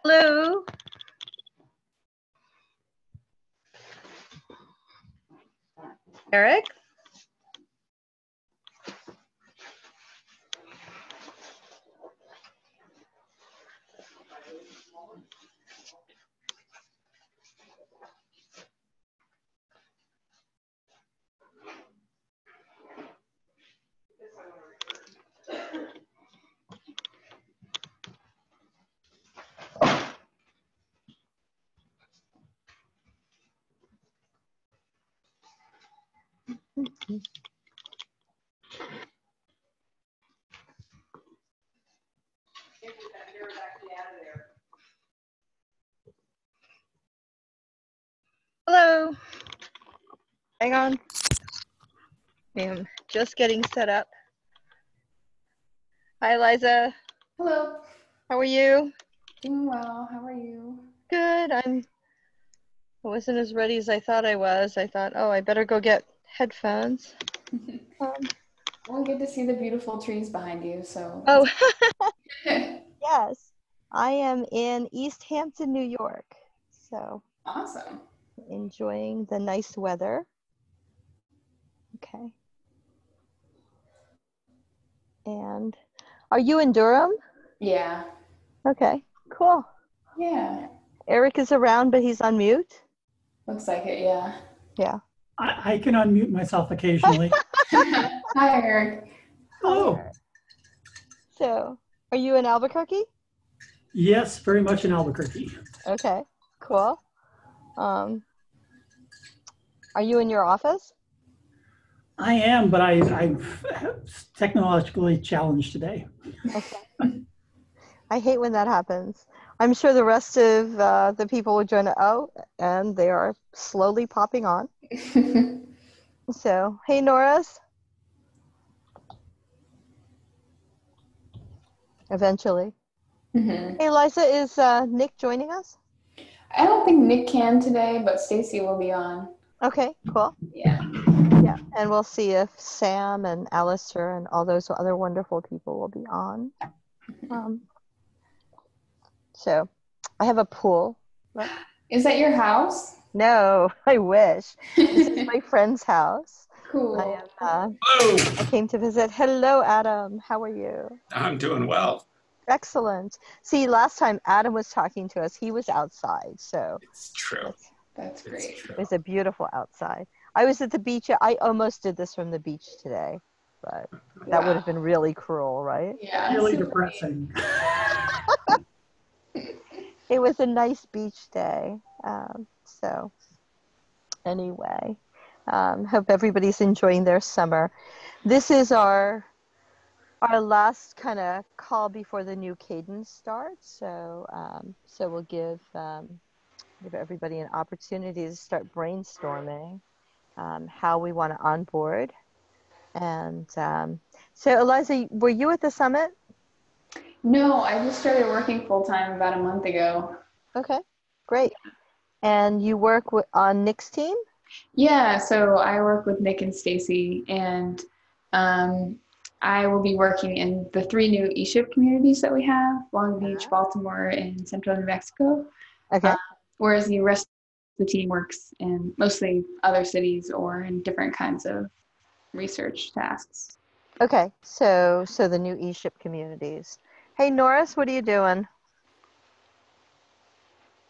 Hello. Eric? Hello. Hang on. I'm just getting set up. Hi, Liza. Hello. How are you? Doing well. How are you? Good. I wasn't as ready as I thought I was. I thought, oh, I better go get headphones. Well, good to see the beautiful trees behind you. So. Oh, yes. I am in East Hampton, New York. So Awesome. enjoying the nice weather. Okay. And are you in Durham? Yeah. Okay, cool. Yeah. Eric is around, but he's on mute. Looks like it, yeah. Yeah. I can unmute myself occasionally. Hi, Eric. Hello. So, are you in Albuquerque? Yes, very much in Albuquerque. Okay, cool. Are you in your office? I am, but I'm technologically challenged today. Okay. I hate when that happens. I'm sure the rest of the people will join. Oh, and they are slowly popping on. So, hey, Norris. Eventually. Mm-hmm. Hey, Liza, is Nick joining us? I don't think Nick can today, but Stacy will be on. Okay, cool. Yeah. Yeah, and we'll see if Sam and Alistair and all those other wonderful people will be on. So, I have a pool. Look. Is that your house? No, I wish. This is my friend's house. Cool. I came to visit. Hello, Adam. How are you? I'm doing well. Excellent. See, last time Adam was talking to us, he was outside. So It's true. That's great. It was a beautiful outside. I was at the beach. I almost did this from the beach today, but that would have been really cruel, right? Yeah. Really depressing. It was a nice beach day. So anyway, hope everybody's enjoying their summer. This is our last kind of call before the new cadence starts. So so we'll give everybody an opportunity to start brainstorming how we want to onboard. And so Eliza, were you at the summit? No, I just started working full-time about a month ago. Okay, great. And you work on Nick's team? Yeah, so I work with Nick and Stacy, and I will be working in the 3 new ESHIP communities that we have: Long Beach, Baltimore, and Central New Mexico. Okay. Whereas the rest of the team works in mostly other cities or in different kinds of research tasks. Okay, so the new ESHIP communities. Hey, Norris, what are you doing?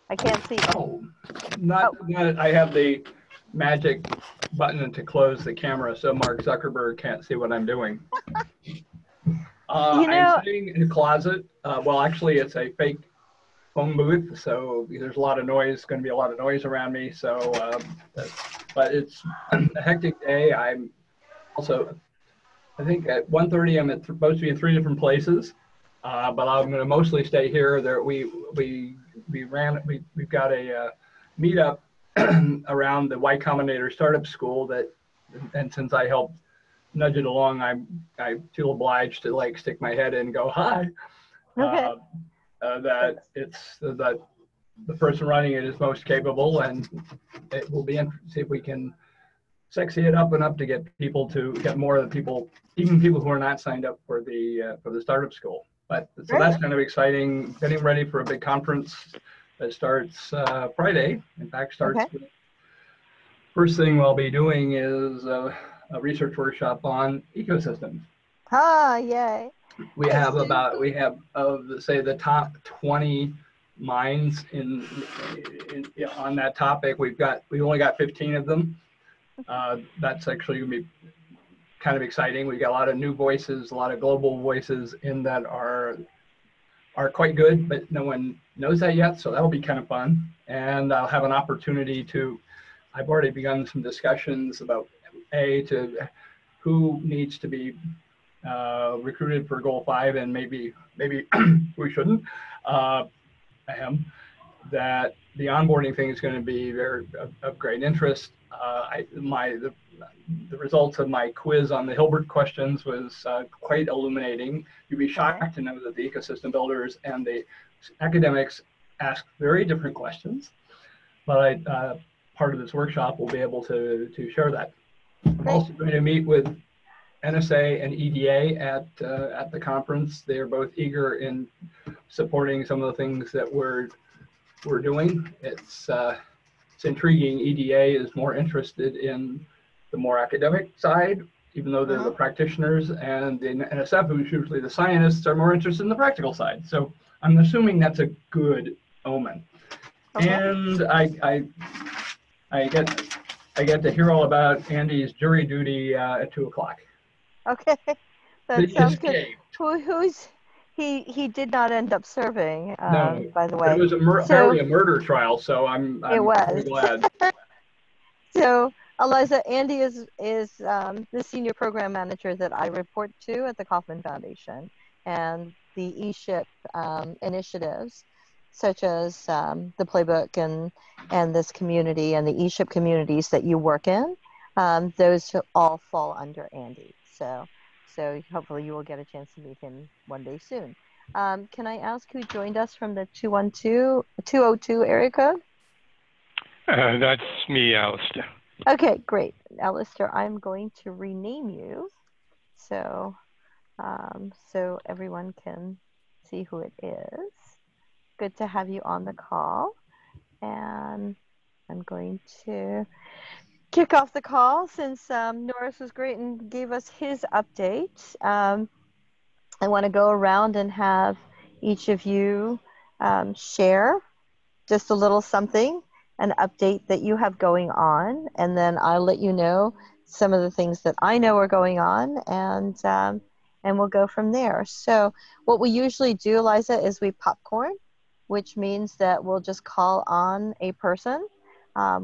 I can't see. I have the magic button to close the camera so Mark Zuckerberg can't see what I'm doing. I'm sitting in a closet. Well, actually, it's a fake phone booth, so there's a lot of noise, going to be a lot of noise around me. So, but it's a hectic day. I'm also, I think at 1:30, I'm supposed to be in 3 different places, but I'm going to mostly stay here. We've got a meetup around the Y Combinator Startup School and since I helped nudge it along, I feel obliged to like stick my head in and go hi. Okay. That the person running it is most capable, and it will be interesting to see if we can sexy it up enough to get more of the people, even people who are not signed up for the startup school. But so Great. that's kind of exciting. Getting ready for a big conference that starts Friday. In fact, starts. Okay. First thing we'll be doing is a research workshop on ecosystems. Ah, yay. We have say the top 20 minds on that topic. We've only got 15 of them. That's actually going to be kind of exciting. We got a lot of new voices, a lot of global voices in that are quite good, but no one knows that yet. So that'll be kind of fun. And I'll have an opportunity I've already begun some discussions about who needs to be recruited for Goal 5, and maybe we shouldn't. That the onboarding thing is going to be of great interest. The results of my quiz on the Hilbert questions was quite illuminating. You'd be shocked to know that the ecosystem builders and the academics ask very different questions. But part of this workshop will be able to share that. I'm also going to meet with NSA and EDA at the conference. They are both eager in supporting some of the things that we're doing. It's intriguing. EDA is more interested in the more academic side, even though they're the practitioners, and the NSF, who's usually the scientists, are more interested in the practical side. So I'm assuming that's a good omen. Okay. And I get to hear all about Andy's jury duty at 2 o'clock. Okay, that sounds good. He did not end up serving. No, by the way, it was apparently a murder trial, so I'm very glad. So, Eliza, Andy is the senior program manager that I report to at the Kauffman Foundation, and the ESHIP initiatives, such as the playbook and this community and the ESHIP communities that you work in, those all fall under Andy. So hopefully you will get a chance to meet him one day soon. Can I ask who joined us from the 202 area code? That's me, Alistair. Okay, great. Alistair, I'm going to rename you so everyone can see who it is. Good to have you on the call. And I'm going to kick off the call since Norris was great and gave us his update. I want to go around and have each of you share just a little something, an update that you have going on, and then I'll let you know some of the things that I know are going on, and we'll go from there. So what we usually do, Eliza, is we popcorn, which means that we'll just call on a person,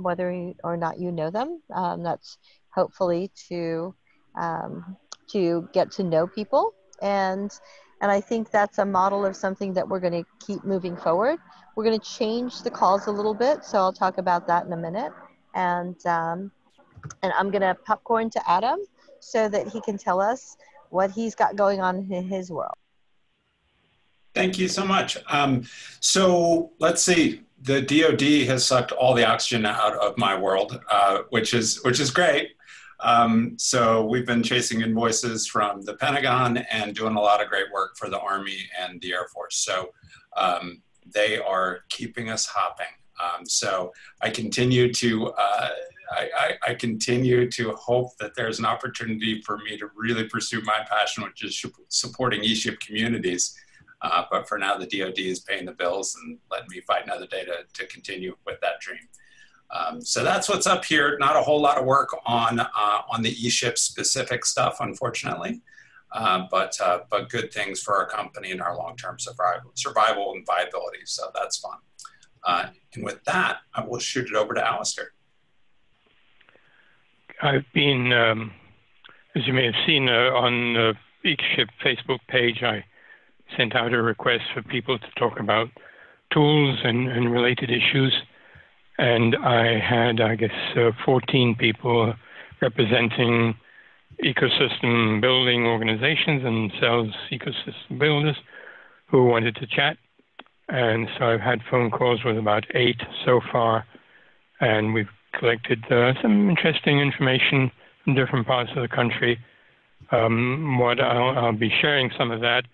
whether or not you know them. That's hopefully to get to know people, and I think that's a model of something that we're going to keep moving forward. We're going to change the calls a little bit, so I'll talk about that in a minute. And I'm going to popcorn to Adam so that he can tell us what he's got going on in his world. Thank you so much. So let's see. The DoD has sucked all the oxygen out of my world, which is great. So we've been chasing invoices from the Pentagon and doing a lot of great work for the Army and the Air Force. So they are keeping us hopping. So I continue to I continue to hope that there's an opportunity for me to really pursue my passion, which is supporting ESHIP communities. But for now, the DoD is paying the bills and letting me fight another day to continue with that dream. So that's what's up here. Not a whole lot of work on the ESHIP specific stuff, unfortunately, but good things for our company and our long-term survival and viability. So that's fun. And with that, I will shoot it over to Alistair. I've been, as you may have seen on the ESHIP Facebook page, I sent out a request for people to talk about tools and related issues. And I had, I guess, 14 people representing ecosystem building organizations and themselves ecosystem builders who wanted to chat. And so I've had phone calls with about 8 so far. And we've collected some interesting information from different parts of the country. I'll be sharing some of that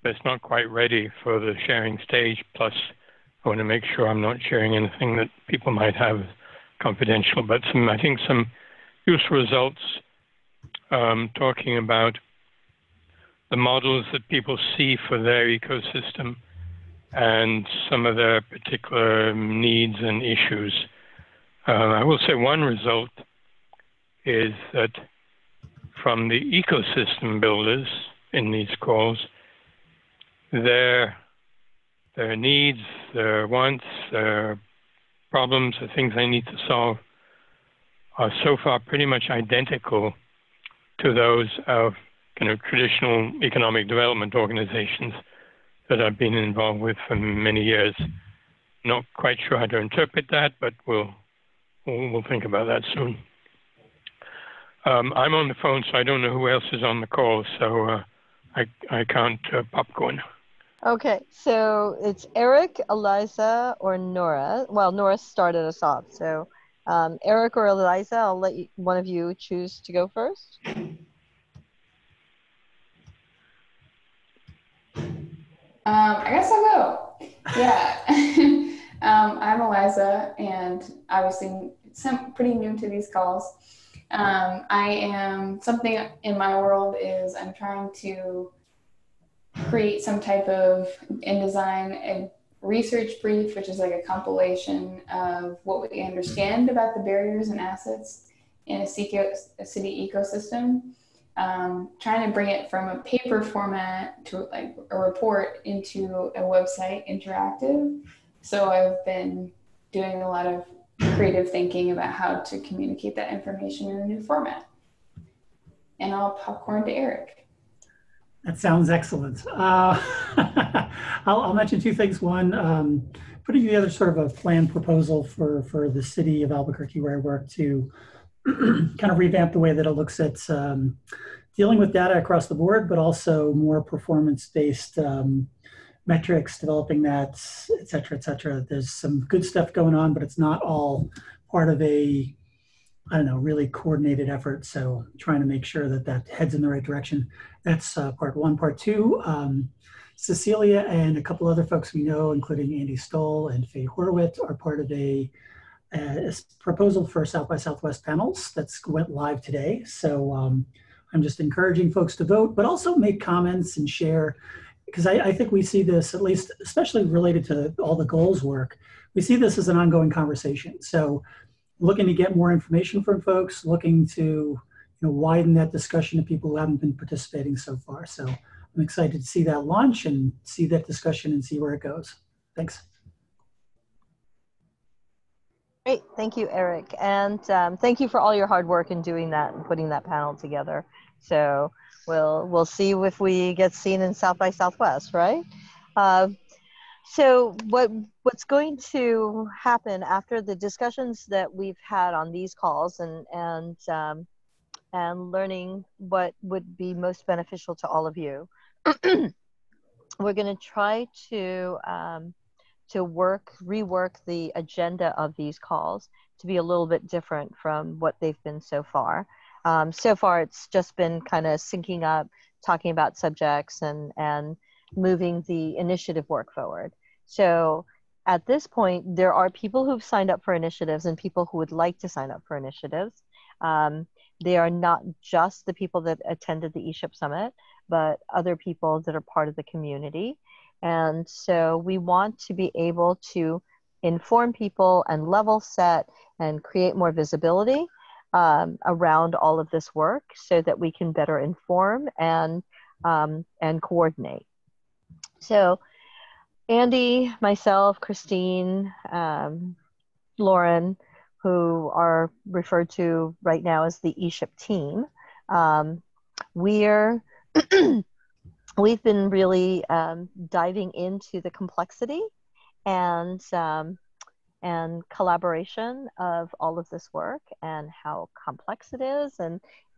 but it's not quite ready for the sharing stage. Plus, I want to make sure I'm not sharing anything that people might have confidential, but I think some useful results talking about the models that people see for their ecosystem and some of their particular needs and issues. I will say one result is that from the ecosystem builders in these calls, their needs, their wants, their problems, the things they need to solve are so far pretty much identical to those of kind of traditional economic development organizations that I've been involved with for many years. Not quite sure how to interpret that, but we'll think about that soon. I'm on the phone, so I don't know who else is on the call, so I can't popcorn. Okay, so it's Eric, Eliza, or Nora. Well, Nora started us off, so Eric or Eliza, I'll let one of you choose to go first. I guess I'll go. Yeah. I'm Eliza, and obviously pretty new to these calls. Something in my world is I'm trying to create some type of, and design a research brief, which is like a compilation of what we understand about the barriers and assets in a city ecosystem. Trying to bring it from a paper format to like a report into a website interactive. So I've been doing a lot of creative thinking about how to communicate that information in a new format. And I'll popcorn to Eric. That sounds excellent. I'll mention two things. One, putting together sort of a planned proposal for the city of Albuquerque where I work to kind of revamp the way that it looks at dealing with data across the board, but also more performance-based metrics, developing that, et cetera, et cetera. There's some good stuff going on, but it's not all part of a, I don't know, really coordinated effort. So trying to make sure that that heads in the right direction. That's part one. Part two, Cecilia and a couple other folks we know, including Andy Stoll and Faye Horowitz, are part of a proposal for South by Southwest panels that's went live today. So I'm just encouraging folks to vote, but also make comments and share, because I think we see this, at least, especially related to all the goals work, we see this as an ongoing conversation. So looking to get more information from folks, looking to widen that discussion to people who haven't been participating so far. So I'm excited to see that launch and see that discussion and see where it goes. Thanks. Great, thank you, Eric. And thank you for all your hard work in doing that and putting that panel together. So we'll see if we get seen in South by Southwest, right? So what's going to happen after the discussions that we've had on these calls and learning what would be most beneficial to all of you, we're going to try to rework the agenda of these calls to be a little bit different from what they've been so far. So far, it's just been kind of syncing up, talking about subjects and moving the initiative work forward. So at this point, there are people who've signed up for initiatives and people who would like to sign up for initiatives. They are not just the people that attended the ESHIP Summit, but other people that are part of the community. And so we want to be able to inform people and level set and create more visibility around all of this work so that we can better inform and coordinate. So Andy, myself, Christine, Lauren, who are referred to right now as the ESHIP team, we've been really diving into the complexity and collaboration of all of this work and how complex it is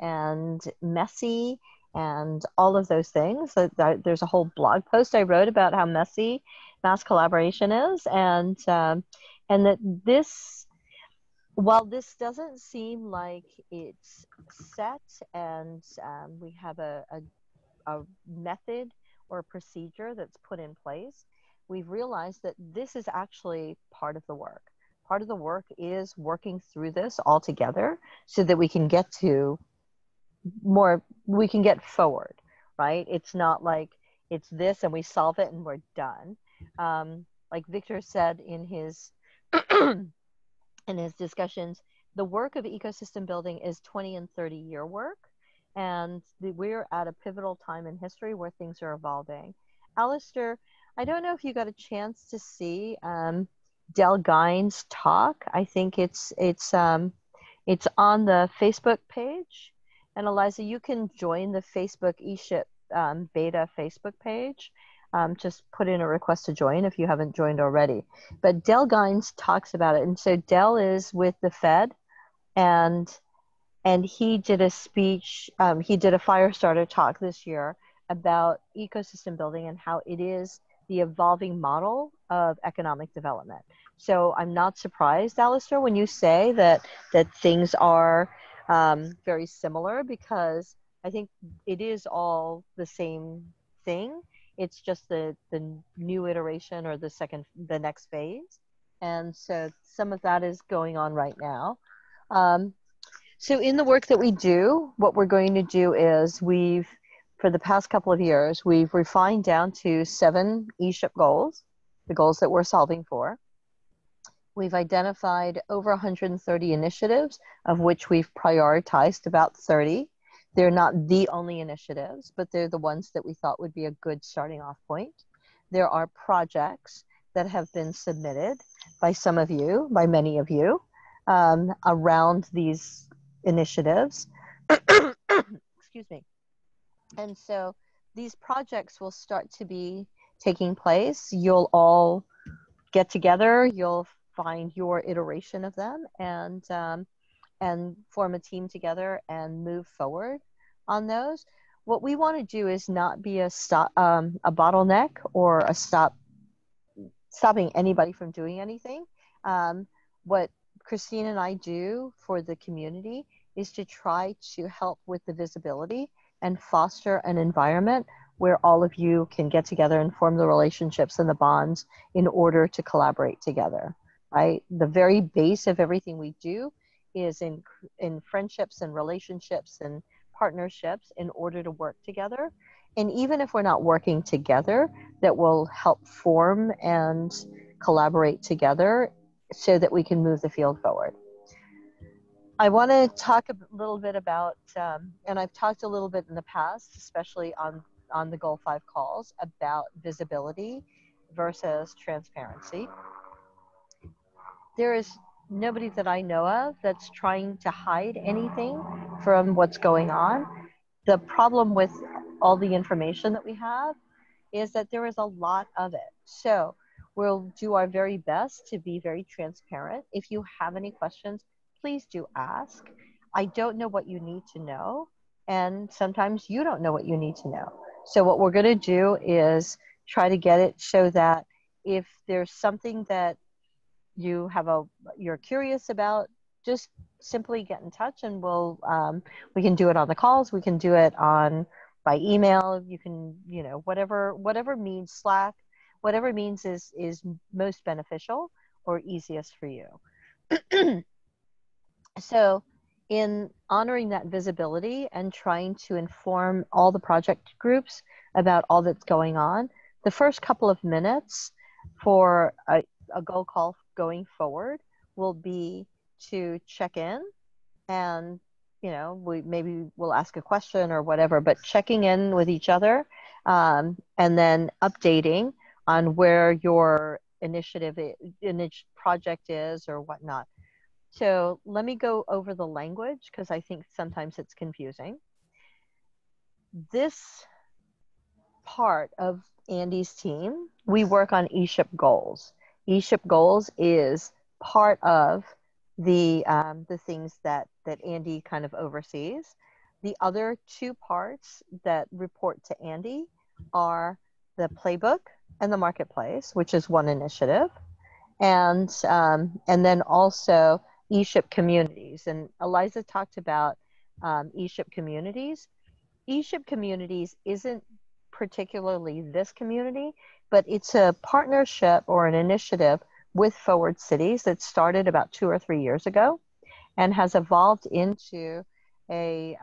and messy and all of those things. There's a whole blog post I wrote about how messy mass collaboration is, and that this, while this doesn't seem like it's set and we have a method or a procedure that's put in place, we've realized that this is actually part of the work. Part of the work is working through this all together so that we can get to we can get forward, right? It's not like it's this and we solve it and we're done. Like Victor said in his in his discussions, the work of ecosystem building is 20 and 30-year work, and we're at a pivotal time in history where things are evolving. Alistair, I don't know if you got a chance to see Del Gein's talk. I think it's on the Facebook page. And Eliza, you can join the Facebook ESHIP beta Facebook page. Just put in a request to join if you haven't joined already. But Del Gines talks about it. And so Del is with the Fed, and he did a speech, he did a Firestarter talk this year about ecosystem building and how it is the evolving model of economic development. So I'm not surprised, Alistair, when you say that things are very similar, because I think it is all the same thing. It's just the new iteration or the next phase. And so some of that is going on right now. So in the work that we do, what we're going to do is for the past couple of years, we've refined down to 7 ESHIP goals, the goals that we're solving for. We've identified over 130 initiatives, of which we've prioritized about 30. They're not the only initiatives, but they're the ones that we thought would be a good starting off point. There are projects that have been submitted by some of you, by many of you, around these initiatives. Excuse me. And so these projects will start to be taking place. You'll all get together, you'll find your iteration of them, and form a team together and move forward on those. What we want to do is not be a bottleneck or a stopping anybody from doing anything. What Christine and I do for the community is to try to help with the visibility and foster an environment where all of you can get together and form the relationships and the bonds in order to collaborate together, right? The very base of everything we do is in friendships and relationships and partnerships in order to work together. And even if we're not working together, that will help form and collaborate together so that we can move the field forward. I want to talk a little bit about, and I've talked a little bit in the past, especially on the Goal 5 calls, about visibility versus transparency. There is nobody that I know of that's trying to hide anything from what's going on. The problem with all the information that we have is that there is a lot of it. So we'll do our very best to be very transparent. If you have any questions, please do ask. I don't know what you need to know, and sometimes you don't know what you need to know. So what we're going to do is try to get it so that if there's something that you're curious about, just simply get in touch, and we can do it on the calls. We can do it by email. You can, whatever means, Slack, whatever means is most beneficial or easiest for you. So in honoring that visibility and trying to inform all the project groups about all that's going on, the first couple of minutes for a goal call going forward will be to check in, and we'll ask a question or whatever, but checking in with each other, and then updating on where your project is or whatnot. So let me go over the language, because I think sometimes it's confusing. This part of Andy's team, we work on ESHIP goals. ESHIP goals is part of the things that Andy kind of oversees. The other 2 parts that report to Andy are the playbook and the marketplace, which is one initiative, and then also ESHIP communities. And Eliza talked about ESHIP communities. ESHIP communities isn't particularly this community, but it's a partnership or an initiative with Forward Cities that started about 2 or 3 years ago and has evolved into a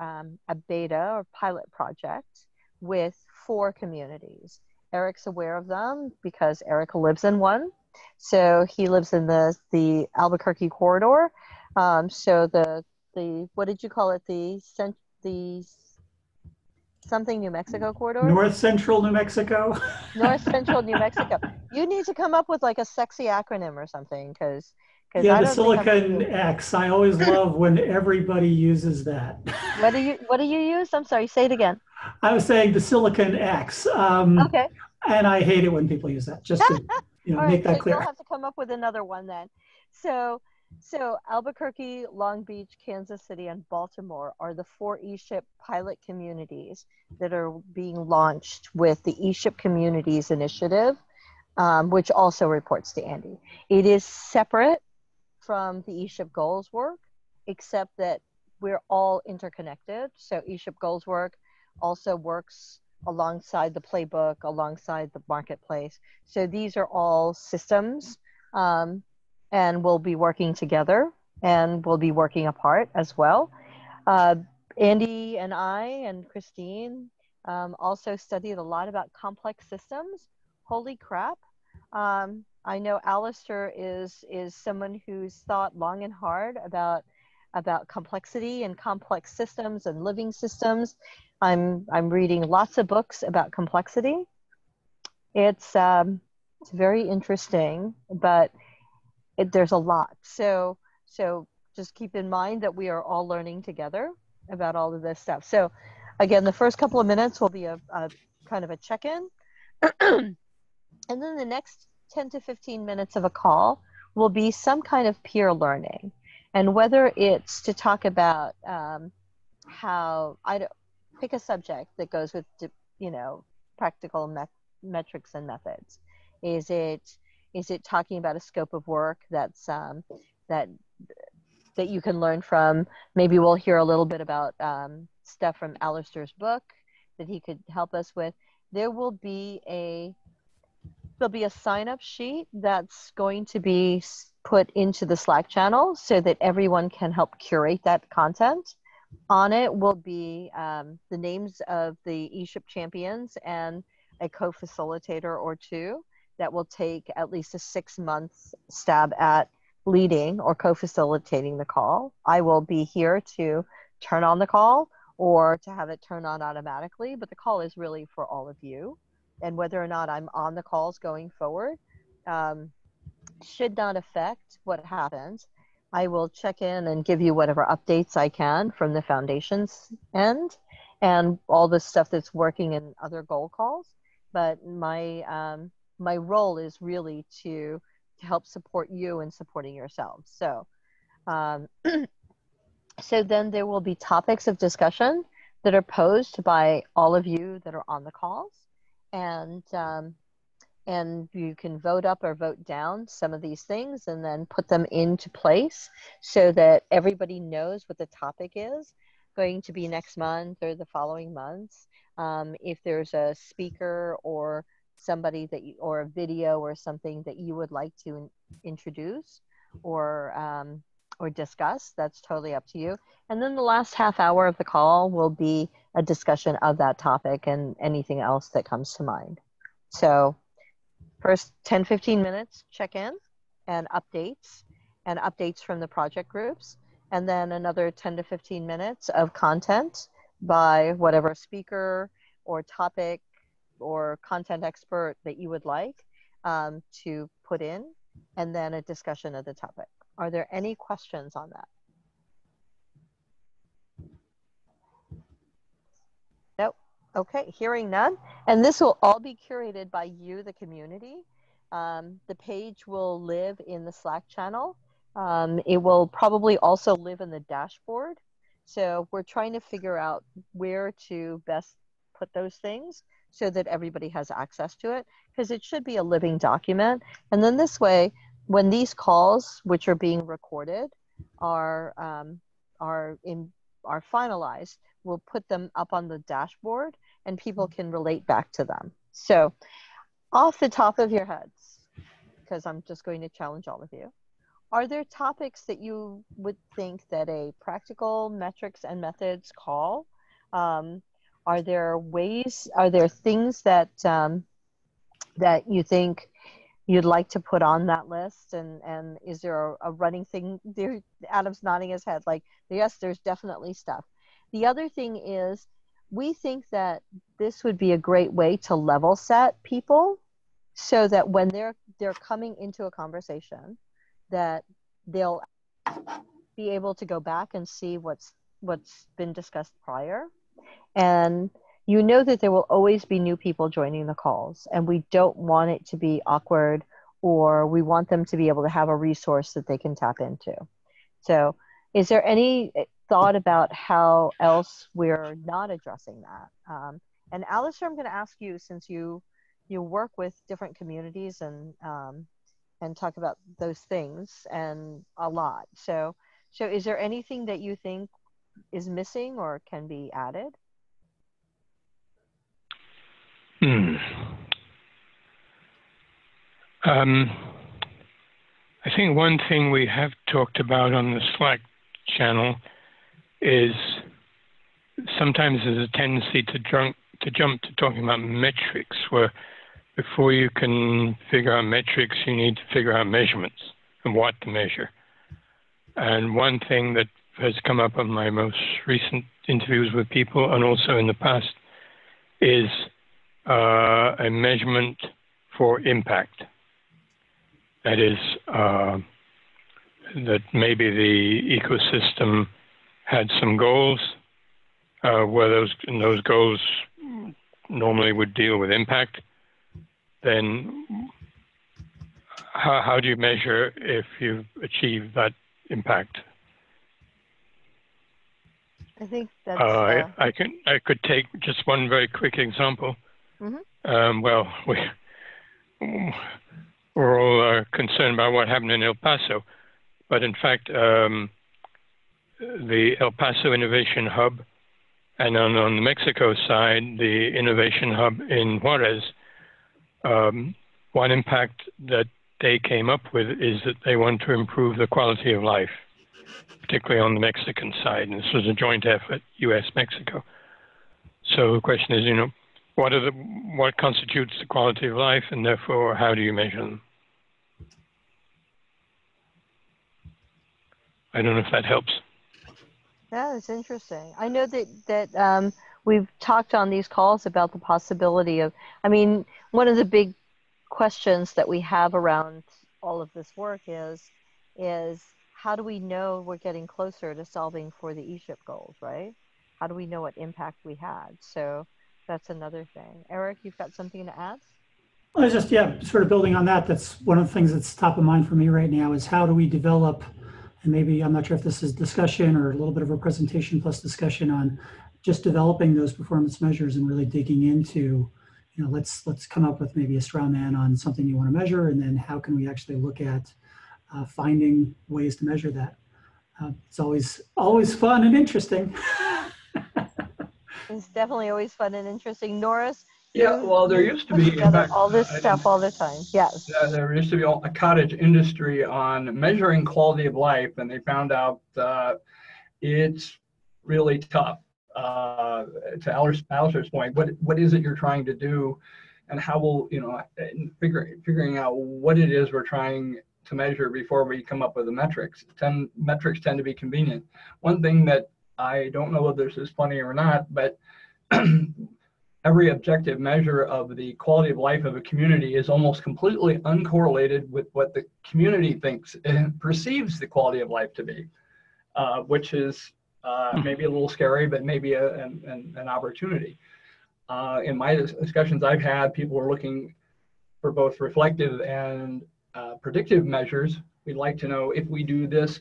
beta or pilot project with 4 communities. Eric's aware of them because Eric lives in one. So he lives in the Albuquerque corridor. So the what did you call it? The something New Mexico corridor? North Central New Mexico. North Central New Mexico. You need to come up with like a sexy acronym or something because Yeah, I the don't think I'm Silicon X. I always love when everybody uses that. What do you use? I'm sorry, say it again. I was saying the Silicon X. Okay. And I hate it when people use that, just to All make right, that so clear. you'll have to come up with another one then. So Albuquerque, Long Beach, Kansas City, and Baltimore are the 4 ESHIP pilot communities that are being launched with the ESHIP Communities Initiative, which also reports to Andy. It is separate from the ESHIP goals work, except that we're all interconnected. So ESHIP goals work also works alongside the playbook, alongside the marketplace. So these are all systems, and we'll be working together and we'll be working apart as well. Andy and I and Christine also studied a lot about complex systems. Holy crap. I know Alistair is someone who's thought long and hard about complexity and complex systems and living systems. I'm reading lots of books about complexity. It's very interesting, but there's a lot. So just keep in mind that we are all learning together about all of this stuff. So again, the first couple of minutes will be a kind of a check-in. And then the next 10 to 15 minutes of a call will be some kind of peer learning. And whether it's to talk about how pick a subject that goes with, practical metrics and methods. Is it talking about a scope of work that's that you can learn from? Maybe we'll hear a little bit about stuff from Alistair's book that he could help us with. There'll be a sign-up sheet that's going to be put into the Slack channel so that everyone can help curate that content. On it will be the names of the ESHIP champions and a co-facilitator or 2 that will take at least a 6-month stab at leading or co-facilitating the call. I will be here to turn on the call or to have it turn on automatically, but the call is really for all of you. And whether or not I'm on the calls going forward should not affect what happens. I will check in and give you whatever updates I can from the foundation's end and all the stuff that's working in other goal calls. But my role is really to help support you in supporting yourselves. So, so then there will be topics of discussion that are posed by all of you that are on the calls. And you can vote up or vote down some of these things and then put them into place so that everybody knows what the topic is going to be next month or the following months. If there's a speaker or somebody or a video or something that you would like to introduce or discuss, that's totally up to you. And then the last half hour of the call will be a discussion of that topic and anything else that comes to mind. So first 10, 15 minutes, check in and updates from the project groups. And then another 10 to 15 minutes of content by whatever speaker or topic or content expert that you would like to put in, and then a discussion of the topic. Are there any questions on that? Nope. Okay, hearing none. And this will all be curated by you, the community. The page will live in the Slack channel. It will probably also live in the dashboard. So we're trying to figure out where to best put those things so that everybody has access to it, because it should be a living document. And then this way, when these calls, which are being recorded, are finalized, we'll put them up on the dashboard and people can relate back to them. So off the top of your heads, because I'm just going to challenge all of you, are there topics that you would think that a practical metrics and methods call? Are there things that that you think you'd like to put on that list? And is there a running thing there? Adam's nodding his head like, yes, there's definitely stuff. The other thing is, we think that this would be a great way to level set people so that when they're coming into a conversation, that they'll be able to go back and see what's been discussed prior. And you know that there will always be new people joining the calls, and we don't want it to be awkward, or we want them to be able to have a resource that they can tap into. So is there any thought about how else we're not addressing that? And Alistair, I'm going to ask you, since you work with different communities and talk about those things and a lot. So is there anything that you think is missing or can be added? I think one thing we have talked about on the Slack channel is sometimes there's a tendency to jump to talking about metrics, where before you can figure out metrics, you need to figure out measurements and what to measure. And one thing that has come up on my most recent interviews with people, and also in the past, is a measurement for impact. That is, that maybe the ecosystem had some goals, where those goals normally would deal with impact. Then how do you measure if you've achieved that impact? I think that's I could take just one very quick example. Mm-hmm. Well, we're all concerned about what happened in El Paso, but in fact, the El Paso Innovation Hub, and on the Mexico side, the Innovation Hub in Juarez, one impact that they came up with is that they want to improve the quality of life, particularly on the Mexican side. And this was a joint effort, U.S.-Mexico. So the question is, what constitutes the quality of life, and therefore, how do you measure them? I don't know if that helps. Yeah, it's interesting. I know that we've talked on these calls about the possibility of, one of the big questions that we have around all of this work is how do we know we're getting closer to solving for the ESHIP goals, right? How do we know what impact we had? So that's another thing. Eric, you've got something to add? I was just, sort of building on that. That's one of the things that's top of mind for me right now is how do we develop, and maybe I'm not sure if this is discussion or a little bit of a presentation plus discussion on just developing those performance measures and really digging into, let's come up with maybe a straw man on something you want to measure, and then how can we actually look at finding ways to measure that. It's always fun and interesting. It's definitely always fun and interesting. Norris? Yeah, well, there used to be, in fact, all this stuff all the time. Yes. There used to be a cottage industry on measuring quality of life, and they found out it's really tough. To Alistair's point, what is it you're trying to do, and how will figuring out what it is we're trying to measure before we come up with the metrics. Metrics tend to be convenient. One thing that I don't know whether this is funny or not, but every objective measure of the quality of life of a community is almost completely uncorrelated with what the community thinks and perceives the quality of life to be, which is maybe a little scary, but maybe an opportunity. In my discussions I've had, people are looking for both reflective and predictive measures. We'd like to know if we do this,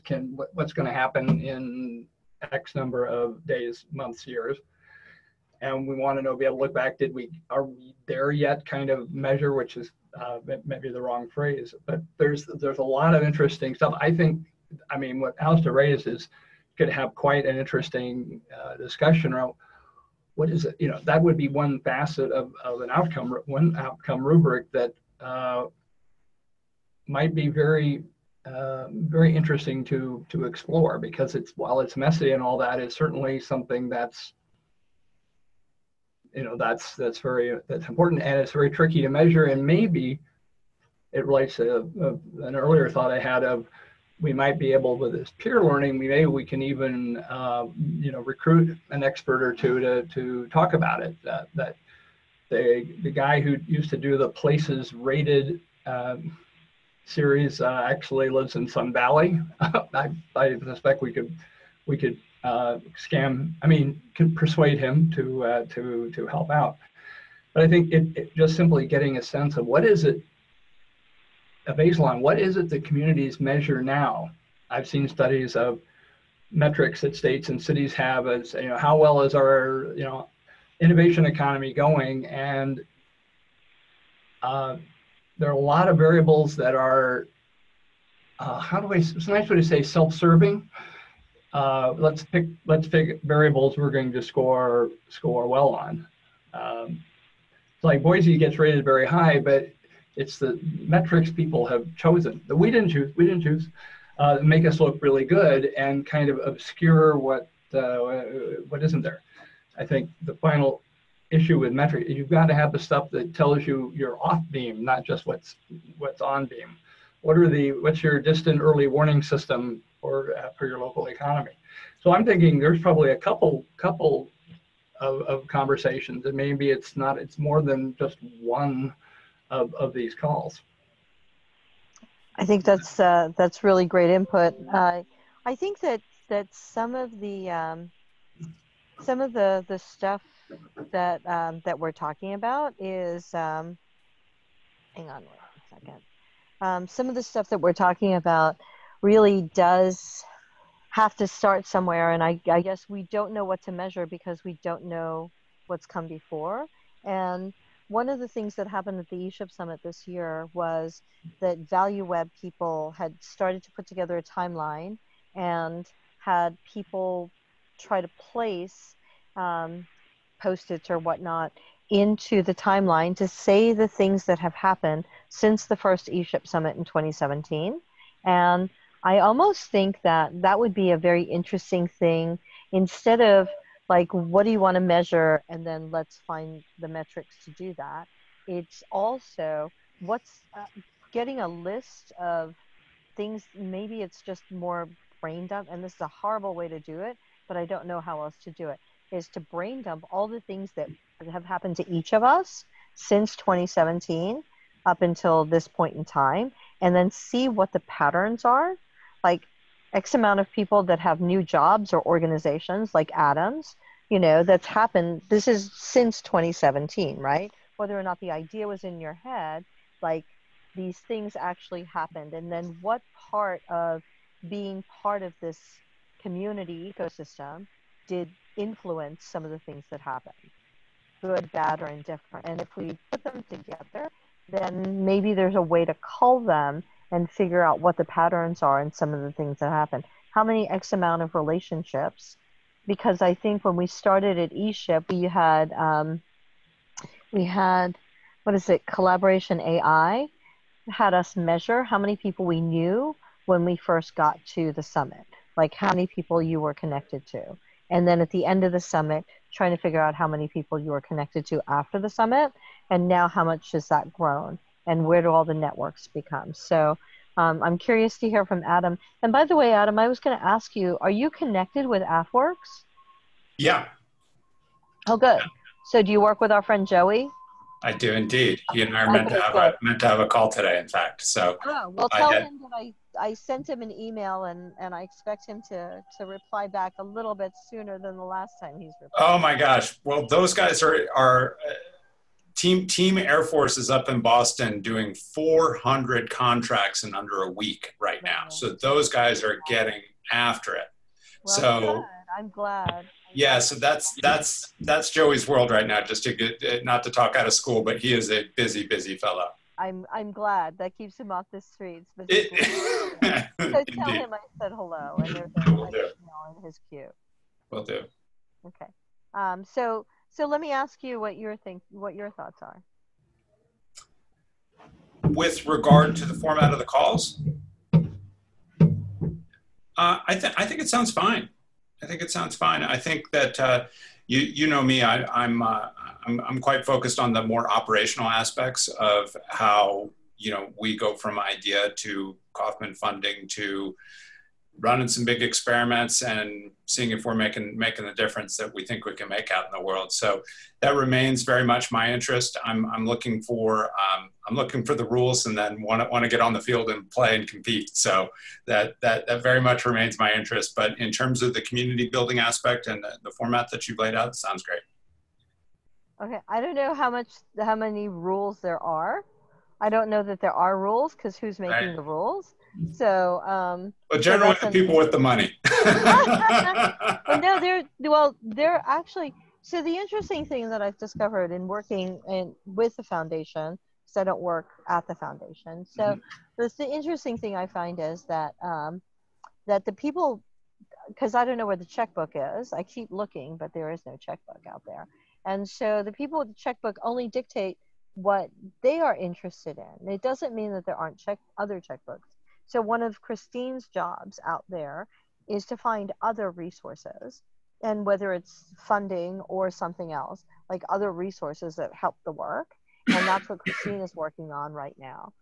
what's going to happen in X number of days, months, years. And we want to be able to look back, are we there yet kind of measure, which is maybe the wrong phrase, but there's a lot of interesting stuff. I think, what Alistair raised could have quite an interesting discussion around what is it? That would be one facet of one outcome rubric that might be very very interesting to explore, because while it's messy and all that, it's certainly something that's that's important, and it's very tricky to measure. And maybe it relates to an earlier thought I had of, we might be able, with this peer learning, maybe we can even recruit an expert or two to talk about it. That the guy who used to do the places rated series actually lives in Sun Valley. I suspect we could could persuade him to help out. But I think it just simply getting a sense of what is it, a baseline, what is it that communities measure now? I've seen studies of metrics that states and cities have as, how well is our, innovation economy going? And there are a lot of variables that are, it's a nice way to say self-serving. Let's pick variables we're going to score well on. Like Boise gets rated very high, but it's the metrics people have chosen that we didn't choose, make us look really good and kind of obscure what isn't there. I think the final issue with metric, you've got to have the stuff that tells you you're off beam, not just what's on beam. What's your distant early warning system for your local economy? So I'm thinking there's probably a couple of conversations, and maybe it's more than just one of these calls. I think that's really great input. I think that some of the stuff that we're talking about is hang on one second. Some of the stuff that we're talking about really does have to start somewhere, and I guess we don't know what to measure because we don't know what's come before. And one of the things that happened at the ESHIP Summit this year was that Value Web people had started to put together a timeline and had people try to place Post-its or whatnot into the timeline to say the things that have happened since the first ESHIP Summit in 2017. And I almost think that would be a very interesting thing, instead of like, what do you want to measure? And then let's find the metrics to do that. It's also getting a list of things. Maybe it's just more brain dump, and this is a horrible way to do it, but I don't know how else to do it, is to brain dump all the things that have happened to each of us since 2017 up until this point in time, and then see what the patterns are. Like X amount of people that have new jobs or organizations like Adams, that's happened. This is since 2017, right? Whether or not the idea was in your head, like these things actually happened. And then what part of being part of this community ecosystem did influence some of the things that happened, good, bad, or indifferent. And if we put them together, then maybe there's a way to cull them and figure out what the patterns are in some of the things that happen. How many X amount of relationships? Because I think when we started at ESHIP, we had, what is it, Collaboration AI, had us measure how many people we knew when we first got to the summit, like how many people you were connected to. And then at the end of the summit, trying to figure out how many people you were connected to after the summit. And now how much has that grown? And where do all the networks become? So I'm curious to hear from Adam. And by the way, Adam, I was going to ask you, are you connected with AFWorks? Yeah. Oh, good. So do you work with our friend Joey? I do indeed. He and I are meant to have a call today, in fact. So well, tell him that I sent him an email, and I expect him to reply back a little bit sooner than the last time he's replied. Oh my gosh. Well, those guys are Team Air Force is up in Boston doing 400 contracts in under a week right now. So those guys are getting after it. Well, so good. I'm glad. Yeah, so that's Joey's world right now. Just to get, not to talk out of school, but he is a busy fellow. I'm glad that keeps him off the streets. But so tell him I said hello, and there's an email in his queue. Will do. Okay. So So let me ask you what your thoughts are. With regard to the format of the calls, I think it sounds fine. I think it sounds fine. I think that you know me. I'm quite focused on the more operational aspects of how we go from idea to Kauffman funding to running some big experiments and seeing if we're making the difference that we think we can make out in the world. So that remains very much my interest. I'm looking for the rules, and then want to get on the field and play and compete. So that very much remains my interest. But in terms of the community building aspect and the format that you've laid out, sounds great. Okay, I don't know how many rules there are. I don't know that there are rules, because who's making the rules? So, but generally so the people with the money. Well, they're actually. So the interesting thing that I've discovered in working with the foundation, because I don't work at the foundation. So the interesting thing I find is that that the people, because I don't know where the checkbook is. I keep looking, but there is no checkbook out there. And so the people with the checkbook only dictate what they are interested in. It doesn't mean that there aren't other checkbooks. So one of Christine's jobs out there is to find other resources, and whether it's funding or something else, like other resources that help the work. And that's what Christine is working on right now,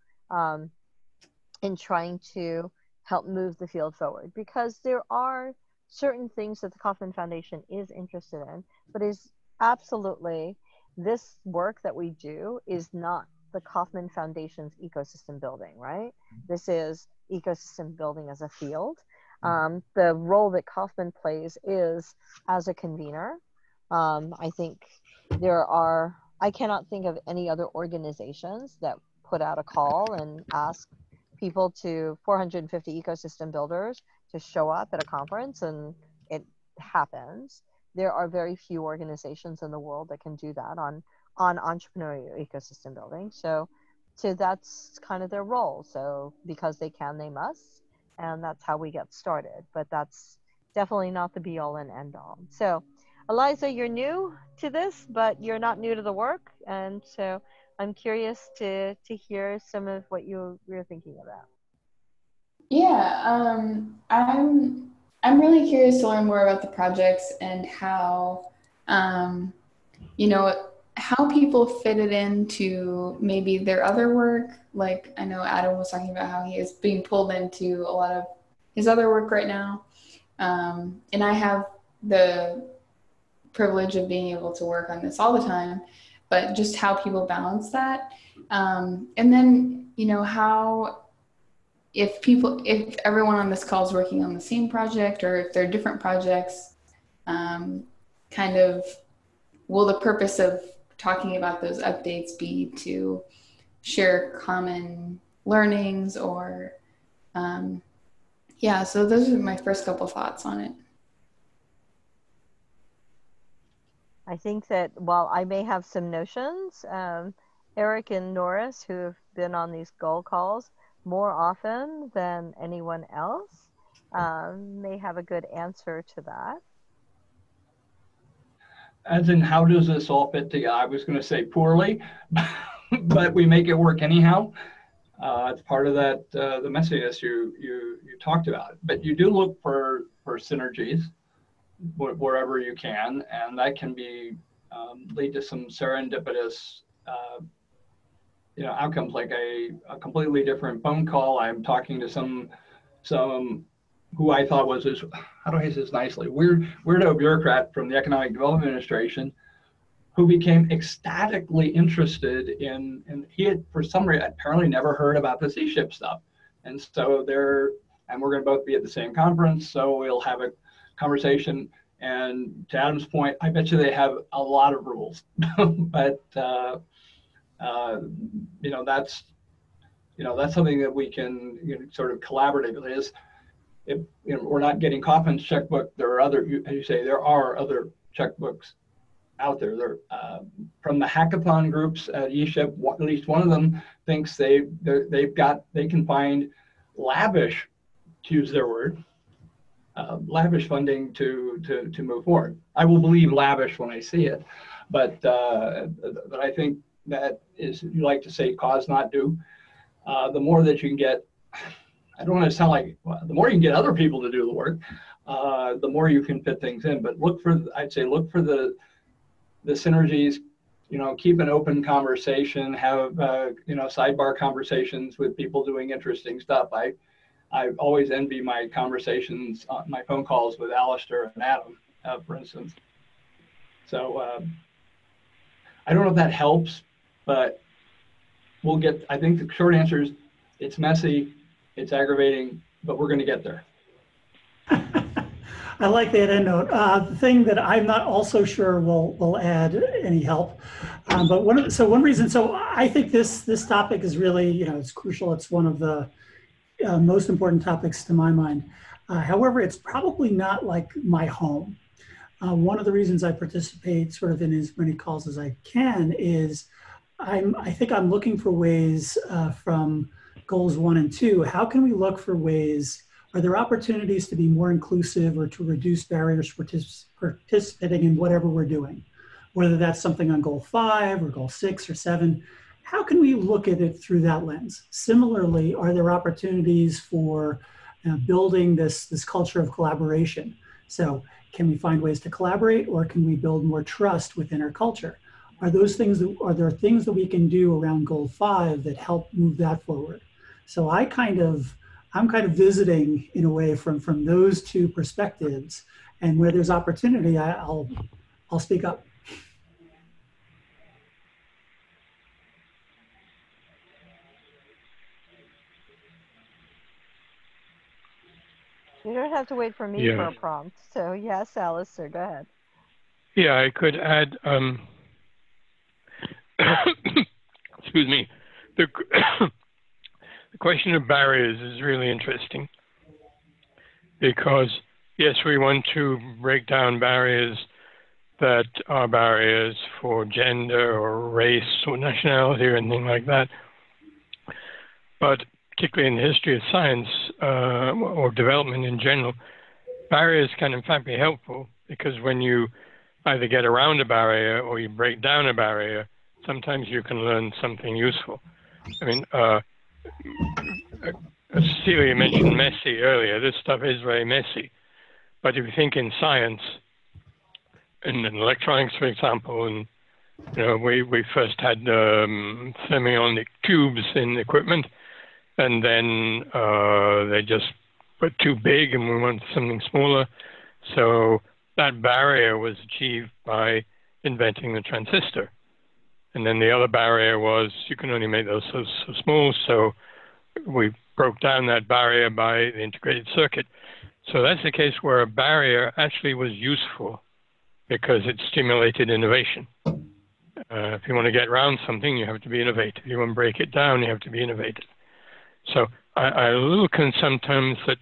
in trying to help move the field forward, because there are certain things that the Kauffman Foundation is interested in, but is absolutely, this work that we do is not the Kauffman Foundation's ecosystem building, right? This is ecosystem building as a field. The role that Kauffman plays is as a convener. I think I cannot think of any other organizations that put out a call and ask 450 ecosystem builders to show up at a conference, and it happens. There are very few organizations in the world that can do that on entrepreneurial ecosystem building. So that's kind of their role. So because they can, they must, and that's how we get started. But that's definitely not the be all and end all. So Eliza, you're new to this, but you're not new to the work, and so I'm curious to hear some of what you're thinking about. Yeah, I'm really curious to learn more about the projects and how, how people fit it into maybe their other work. Like, I know Adam was talking about how he is being pulled into a lot of his other work right now. And I have the privilege of being able to work on this all the time, but just how people balance that. And then, how, if everyone on this call is working on the same project, or if they're different projects, kind of, will the purpose of talking about those updates be to share common learnings, or, so those are my first couple thoughts on it. I think that while I may have some notions, Eric and Norris, who have been on these goal calls more often than anyone else, may have a good answer to that. As in, how does this all fit together? I was going to say poorly, but we make it work anyhow. It's part of that, the messiness you talked about. But you do look for synergies wherever you can, and that can be lead to some serendipitous outcomes, like a completely different phone call. I'm talking to some who I thought was this, how do I say this nicely, weirdo bureaucrat from the Economic Development Administration, who became ecstatically interested in, and he had, for some reason, apparently never heard about this ESHIP stuff. And so we're going to both be at the same conference, so we'll have a conversation. And to Adam's point, I bet you they have a lot of rules, but that's something that we can sort of collaboratively is. If we're not getting Kaufman's checkbook, there are other, as you say, there are other checkbooks out there. From the hackathon groups at ESHIP, at least one of them thinks they can find lavish, to use their word, lavish funding to move forward. I will believe lavish when I see it, but I think that is, you like to say, cause not do. The more that you can get, I don't want to sound like, well, the more you can get other people to do the work, the more you can fit things in. But I'd say look for the synergies. Keep an open conversation, have sidebar conversations with people doing interesting stuff. I always envy my conversations, my phone calls with Alistair and Adam, for instance. So I don't know if that helps, but I think the short answer is it's messy, it's aggravating, but we're going to get there. I like that end note. The thing that I'm not also sure will add any help, but one reason. So I think this topic is really, it's crucial. It's one of the most important topics to my mind. However, it's probably not like my home. One of the reasons I participate sort of in as many calls as I can is I think I'm looking for ways from goals 1 and 2. How can we look for ways? Are there opportunities to be more inclusive or to reduce barriers for participating in whatever we're doing? Whether that's something on goal 5 or goal 6 or 7, how can we look at it through that lens? Similarly, are there opportunities for building this culture of collaboration? So can we find ways to collaborate, or can we build more trust within our culture? Are there things that we can do around goal 5 that help move that forward? So I'm kind of visiting in a way from those two perspectives, and where there's opportunity, I'll speak up. You don't have to wait for me for a prompt. So yes, Alistair, go ahead. Yeah, I could add, excuse me, the question of barriers is really interesting, because yes, we want to break down barriers that are barriers for gender or race or nationality or anything like that. But particularly in the history of science or development in general, barriers can in fact be helpful, because when you either get around a barrier or you break down a barrier, sometimes you can learn something useful. I mean, Celia mentioned messy earlier. This stuff is very messy. But if you think in science, in electronics, for example, and we first had thermionic tubes in equipment, and then they just were too big and we wanted something smaller. So that barrier was achieved by inventing the transistor. And then the other barrier was you can only make those so small, so we broke down that barrier by the integrated circuit. So that's the case where a barrier actually was useful because it stimulated innovation. If you want to get around something, you have to be innovative. If you want to break it down, you have to be innovative. So I look at sometimes that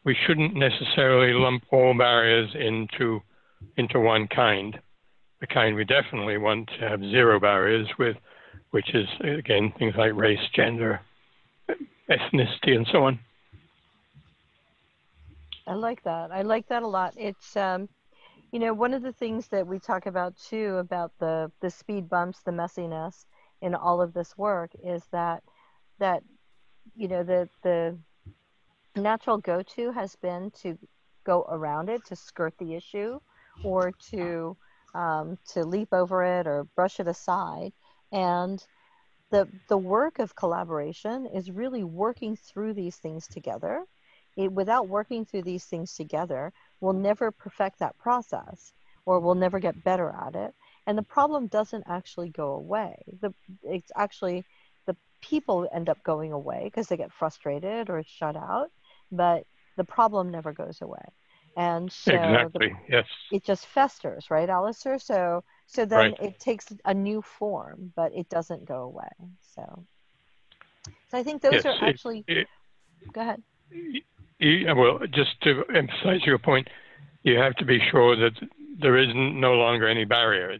we shouldn't necessarily lump all barriers into one kind. The kind we definitely want to have zero barriers with, which is, again, things like race, gender, ethnicity, and so on. I like that. I like that a lot. It's, one of the things that we talk about too, about the speed bumps, the messiness in all of this work, is that the natural go-to has been to go around it, to skirt the issue, or to leap over it or brush it aside. And the work of collaboration is really working through these things together. Without working through these things together, we'll never perfect that process, or we'll never get better at it. And the problem doesn't actually go away. It's actually the people end up going away because they get frustrated or shut out, but the problem never goes away. And so exactly, yes. It just festers, right, Alistair? So then right. It takes a new form, but it doesn't go away. So I think those are actually, go ahead. Well, just to emphasize your point, you have to be sure that there is no longer any barrier.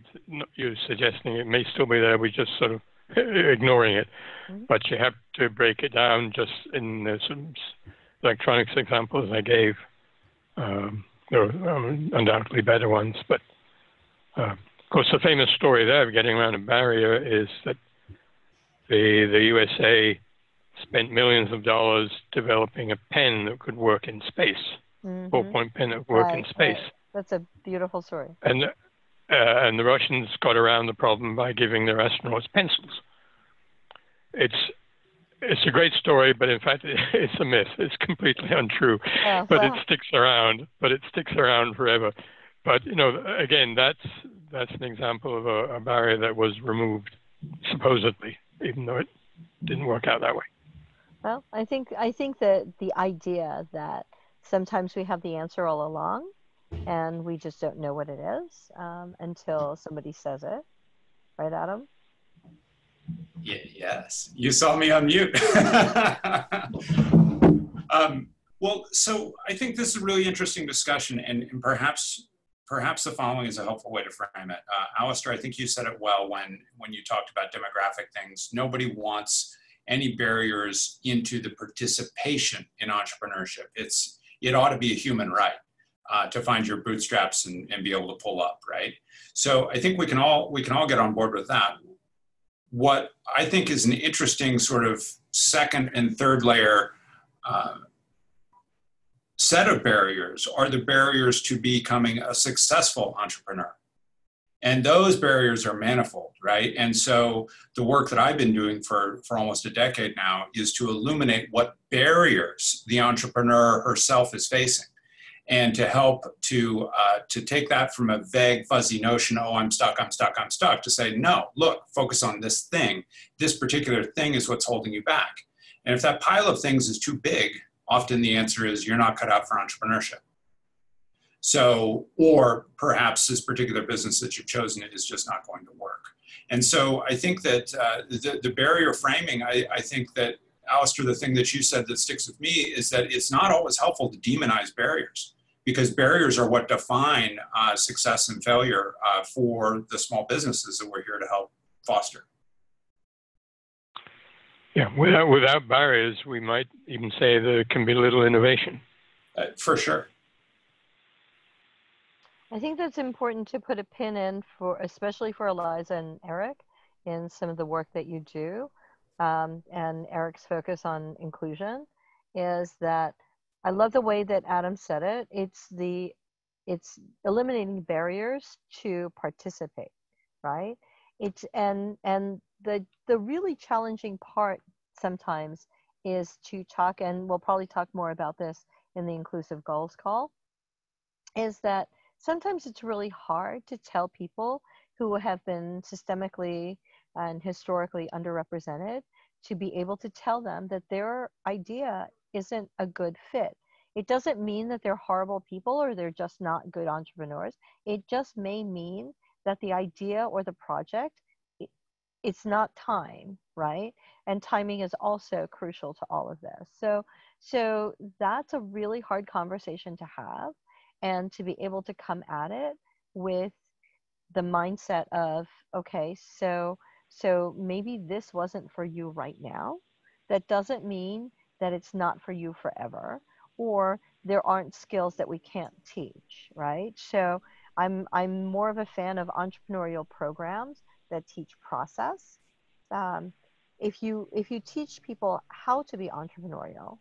You're suggesting it may still be there, we're just sort of ignoring it. Mm-hmm. But you have to break it down, just in the electronics examples I gave. There are undoubtedly better ones, but course, the famous story there of getting around a barrier is that the USA spent millions of dollars developing a pen that could work in space, ballpoint pen that would work in space. Right. That's a beautiful story. And the Russians got around the problem by giving their astronauts pencils. It's a great story, but in fact, it's a myth. It's completely untrue. But it sticks around. But it sticks around forever. But you know, again, that's an example of a barrier that was removed, supposedly, even though it didn't work out that way. Well, I think that the idea that sometimes we have the answer all along, and we just don't know what it is until somebody says it, right, Adam? Yeah, yes, you saw me on mute. Well, so I think this is a really interesting discussion, and perhaps the following is a helpful way to frame it. Alistair, I think you said it well when you talked about demographic things. Nobody wants any barriers into the participation in entrepreneurship. It ought to be a human right to find your bootstraps and be able to pull up, right? So I think we can all get on board with that. What I think is an interesting sort of second and third layer set of barriers are the barriers to becoming a successful entrepreneur. And those barriers are manifold, right? And so the work that I've been doing for almost a decade now is to illuminate what barriers the entrepreneur herself is facing, and to help to take that from a vague, fuzzy notion, oh, I'm stuck, to say, no, look, focus on this thing. This particular thing is what's holding you back. And if that pile of things is too big, often the answer is you're not cut out for entrepreneurship. So, or perhaps this particular business that you've chosen is just not going to work. And so I think that the barrier framing, I think that, Alistair, the thing that you said that sticks with me is that it's not always helpful to demonize barriers, because barriers are what define success and failure for the small businesses that we're here to help foster. Yeah, without barriers, we might even say there can be little innovation. For sure. I think that's important to put a pin in for, especially for Eliza and Eric, in some of the work that you do. And Eric's focus on inclusion is that I love the way that Adam said it. It's eliminating barriers to participate, right? And the really challenging part sometimes is to talk, and we'll probably talk more about this in the Inclusive Goals call, is that sometimes it's really hard to tell people who have been systemically and historically underrepresented to be able to tell them that their idea isn't a good fit. It doesn't mean that they're horrible people or they're just not good entrepreneurs. It just may mean that the idea or the project, it's not time, right? And timing is also crucial to all of this. So that's a really hard conversation to have, and to be able to come at it with the mindset of, okay, so maybe this wasn't for you right now. That doesn't mean that it's not for you forever, or there aren't skills that we can't teach, right? So I'm more of a fan of entrepreneurial programs that teach process. If you teach people how to be entrepreneurial,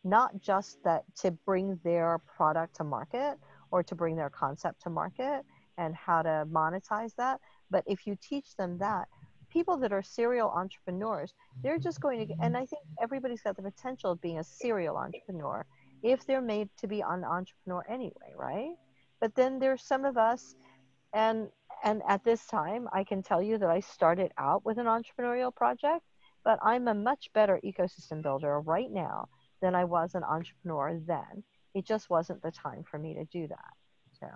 not just that to bring their product to market or to bring their concept to market and how to monetize that, but if you teach them that, people that are serial entrepreneurs, they're just going to, and I think everybody's got the potential of being a serial entrepreneur if they're made to be an entrepreneur anyway, right? But then there's some of us, and at this time, I can tell you that I started out with an entrepreneurial project, but I'm a much better ecosystem builder right now than I was an entrepreneur then. It just wasn't the time for me to do that. So.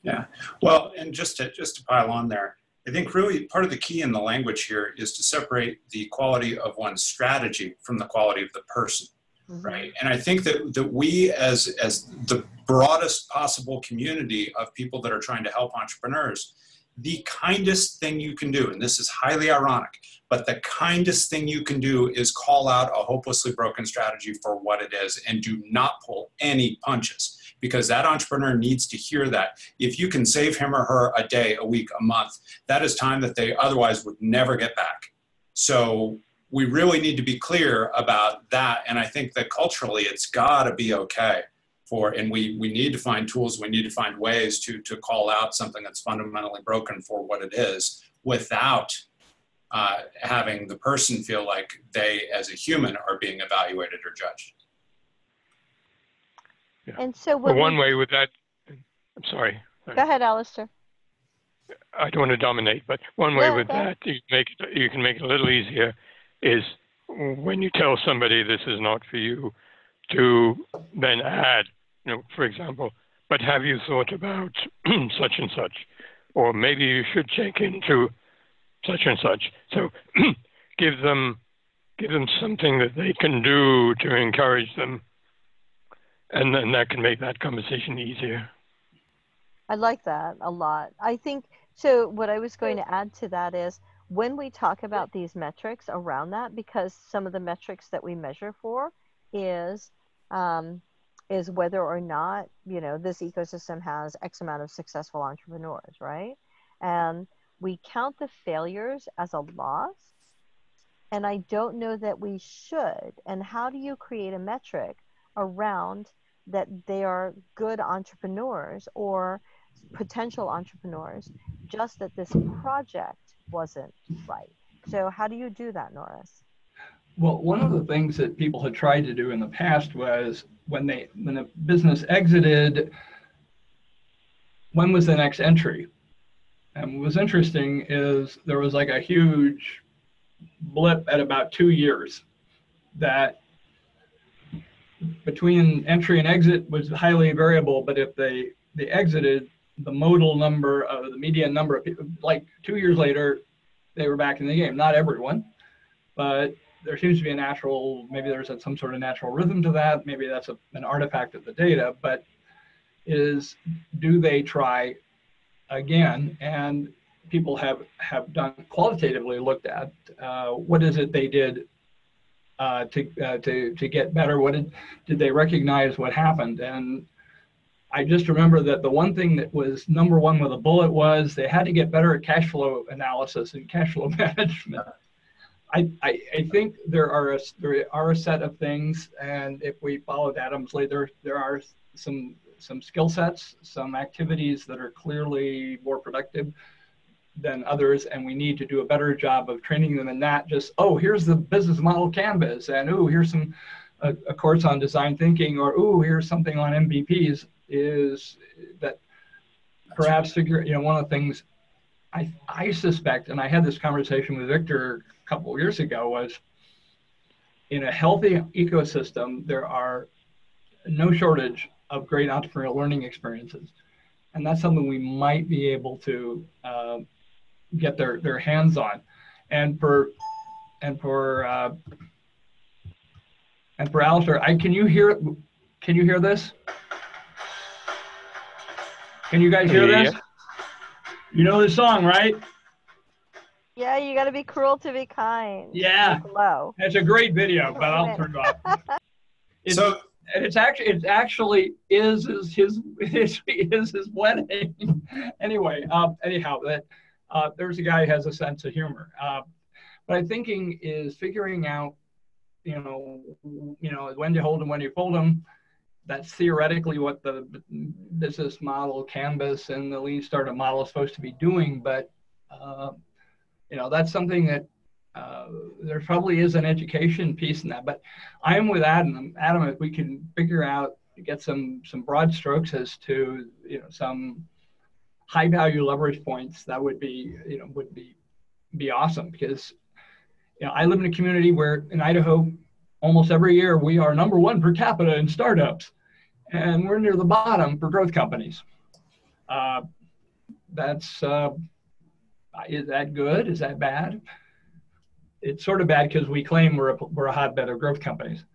Yeah, well, and just to pile on there, I think really part of the key in the language here is to separate the quality of one's strategy from the quality of the person, right? And I think that we as the broadest possible community of people that are trying to help entrepreneurs the kindest thing you can do, and this is highly ironic, but the kindest thing you can do is call out a hopelessly broken strategy for what it is and do not pull any punches, because that entrepreneur needs to hear that. If you can save him or her a day, a week, a month, that is time that they otherwise would never get back. So we really need to be clear about that. And I think that culturally it's got to be okay for, and we need to find tools, we need to find ways to call out something that's fundamentally broken for what it is without having the person feel like they as a human are being evaluated or judged. Yeah. And so well, one way with that, I'm sorry. Go ahead, Alistair. I don't want to dominate, but one way with that, you can make it a little easier, is when you tell somebody this is not for you, to then add, for example, but have you thought about such and such? Or maybe you should check into such and such. So give them something that they can do to encourage them. And then that can make that conversation easier. I like that a lot. I think, so what I was going to add to that is when we talk about these metrics around that, because some of the metrics that we measure for is whether or not, this ecosystem has X amount of successful entrepreneurs, right? And we count the failures as a loss. And I don't know that we should. And how do you create a metric around that they are good entrepreneurs or potential entrepreneurs, just that this project wasn't right? So how do you do that, Norris? Well, one of the things that people had tried to do in the past was when the business exited, when was the next entry? And what was interesting is there was like a huge blip at about 2 years that between entry and exit was highly variable, but if they exited, the modal number of the median number of people, like 2 years later, they were back in the game. Not everyone, but there seems to be a natural, maybe there's some sort of natural rhythm to that. Maybe that's an artifact of the data, but do they try again? And people have done qualitatively looked at what is it they did to get better. What did they recognize what happened? And I just remember that the one thing that was number one with a bullet was they had to get better at cash flow analysis and cash flow management. I think there are a set of things, and if we followed Adam's lead, there are some skill sets, some activities that are clearly more productive than others, and we need to do a better job of training them in that. Just, oh, here's the business model canvas, and oh, here's a course on design thinking, or oh, here's something on MVPs. Is that perhaps one of the things I suspect, and I had this conversation with Victor a couple of years ago, was in a healthy ecosystem, there are no shortage of great entrepreneurial learning experiences. And that's something we might be able to get their hands on. And for Alistair, can you hear this? Can you guys hear this? You know this song, right? Yeah, you got to be cruel to be kind. Yeah, it's a great video, but I'll turn it off. It actually is his wedding. Anyway, anyhow, there's a guy who has a sense of humor. But I'm thinking is figuring out, when to hold them, when you fold them. That's theoretically what the business model canvas and the lean startup model is supposed to be doing. But, that's something that there probably is an education piece in that. But I am with Adam. Adam, if we can figure out, get some broad strokes as to, some high value leverage points, that would be awesome. Because, I live in a community where in Idaho, almost every year we are number one per capita in startups, and we're near the bottom for growth companies. Is that good? Is that bad? It's sort of bad because we claim we're a hotbed of growth companies.